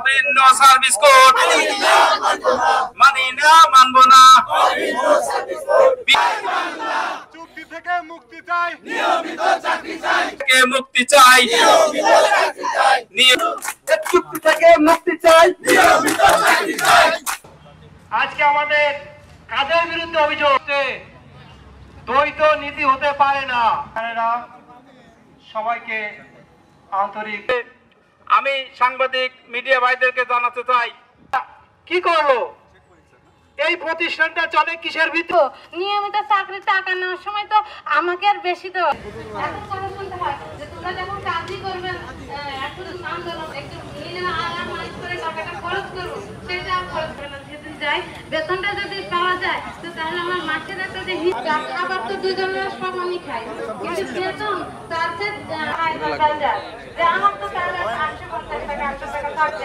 অভিন্ন service code মানি না, মানব না। চুক্তি থেকে মুক্তি চাই, নিয়মিত চাকরি চাই, মুক্তি চাই, চুক্তি থেকে মুক্তি চাই, নিয়মিত চাকরি চাই। আজকে আমাদের কাদের বিরুদ্ধে অভিযোগ হচ্ছে? দ্বৈত নীতি হতে পারে না। সবাইকে আন্তরিক আমি সাংবাদিক মিডিয়া ভাইদেরকে জানাতে চাই, কি করলো এই প্রতিষ্ঠানটা চলে কিসের ভিত্তিতে? নিয়মিত চাকরি টাকা নেওয়ার সময় তো আমাকে আর বেশি তো এখন কথা শুনতে হয় যে তোমরা যখন চাকরি করবেন একটু আন্দোলন একটু আরাম মানুষ করে টাকাটা খরচ করবো, সেটা আর খরচ করে না। যেদিন যাই বেতনটা যদি পাওয়া যায় তো তাহলে আমার মাসের একটা যে খাবার তো দুজনের সমানই খাই, কিন্তু বেতন তার চেয়ে আমার তো তাহলে 850 টাকা 800 টাকা থাকবে।